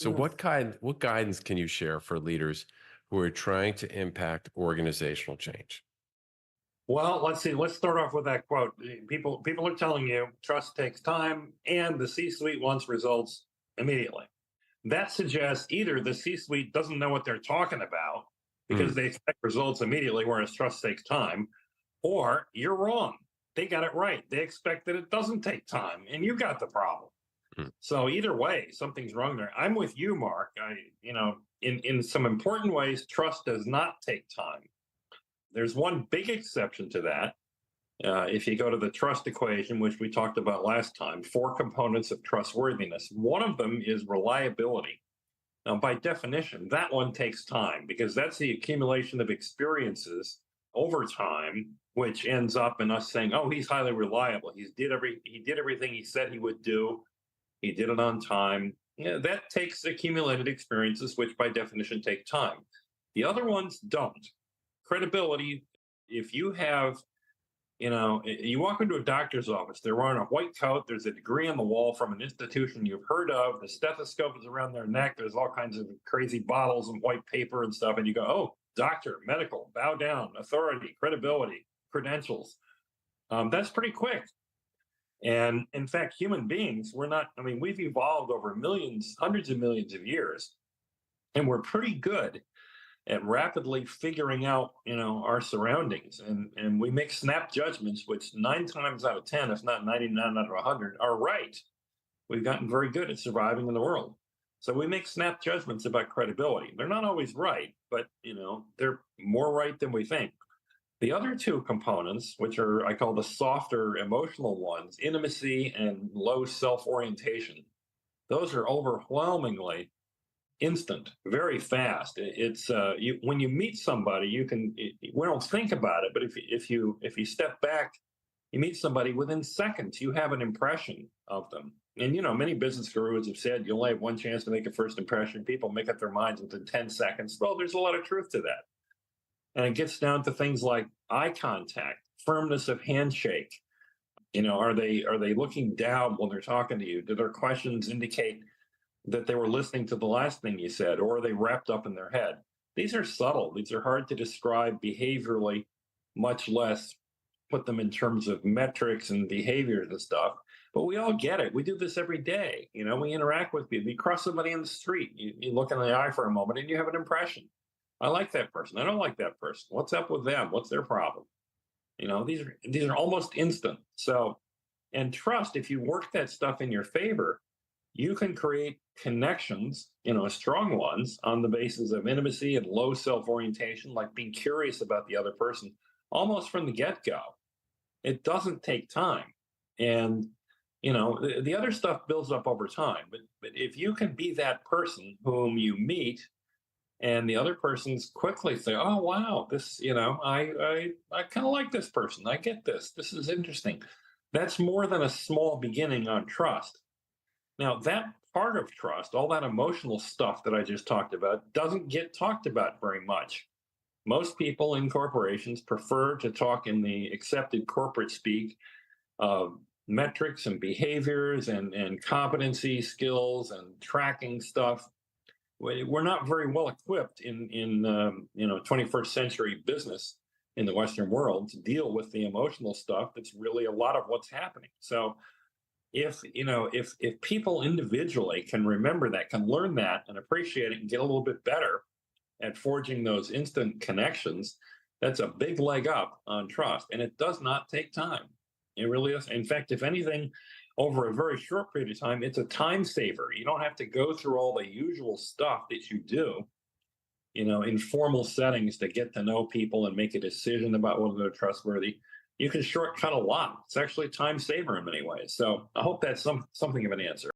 So what guidance can you share for leaders who are trying to impact organizational change? Well, let's see. Let's start off with that quote. People are telling you trust takes time, and the C-suite wants results immediately. That suggests either the C-suite doesn't know what they're talking about because Mm, they expect results immediately, whereas trust takes time, or you're wrong. They got it right. They expect that it doesn't take time, and you got the problem. mm, So either way, something's wrong there. I'm with you, Mark. In some important ways, trust does not take time. There's one big exception to that. If you go to the trust equation, which we talked about last time, four components of trustworthiness. One of them is reliability. Now, by definition, that one takes time because that's the accumulation of experiences over time, which ends up in us saying, "Oh, he's highly reliable. He did everything he said he would do. He did it on time." Yeah, that takes accumulated experiences, which by definition take time. The other ones don't. Credibility, if you have, you walk into a doctor's office, they're wearing a white coat, there's a degree on the wall from an institution you've heard of, the stethoscope is around their neck, there's all kinds of crazy bottles and white paper and stuff, and you go, "Oh, doctor, medical, bow down, authority, credibility, credentials." That's pretty quick. And in fact, human beings, we're not, I mean, we've evolved over millions, hundreds of millions of years, and we're pretty good at rapidly figuring out, our surroundings. And we make snap judgments, which 9 times out of 10, if not 99 out of 100, are right. We've gotten very good at surviving in the world. So we make snap judgments about credibility. They're not always right, but, they're more right than we think. The other two components, which are I call the softer emotional ones, intimacy and low self-orientation, those are overwhelmingly instant, very fast. It's when you meet somebody, we don't think about it, but if you step back, you meet somebody within seconds, you have an impression of them. And many business gurus have said you only have one chance to make a first impression. People make up their minds within 10 seconds. Well, there's a lot of truth to that. And it gets down to things like eye contact, firmness of handshake. Are they looking down when they're talking to you? Do their questions indicate that they were listening to the last thing you said, or are they wrapped up in their head? These are subtle. These are hard to describe behaviorally, much less put them in terms of metrics and behaviors and stuff. But we all get it. We do this every day. We interact with people. You cross somebody on the street, you look in the eye for a moment and you have an impression. I like that person. I don't like that person. What's up with them? What's their problem? These are almost instant. So, and trust, if you work that stuff in your favor, you can create connections, strong ones on the basis of intimacy and low self-orientation, like being curious about the other person almost from the get-go. It doesn't take time. And, the other stuff builds up over time. But if you can be that person whom you meet and the other person's quickly say, "Oh, wow, this, I kind of like this person. I get this. This is interesting." That's more than a small beginning on trust. Now, that part of trust, all that emotional stuff that I just talked about, doesn't get talked about very much. Most people in corporations prefer to talk in the accepted corporate speak of metrics and behaviors and competency skills and tracking stuff. We're not very well equipped in 21st century business in the Western world to deal with the emotional stuff that's really a lot of what's happening. So if people individually can remember that, can learn that and appreciate it and get a little bit better at forging those instant connections, that's a big leg up on trust. And it does not take time. It really is. In fact, if anything, over a very short period of time, it's a time saver. You don't have to go through all the usual stuff that you do, in formal settings to get to know people and make a decision about whether they're trustworthy. You can shortcut a lot. It's actually a time saver in many ways. So I hope that's something of an answer.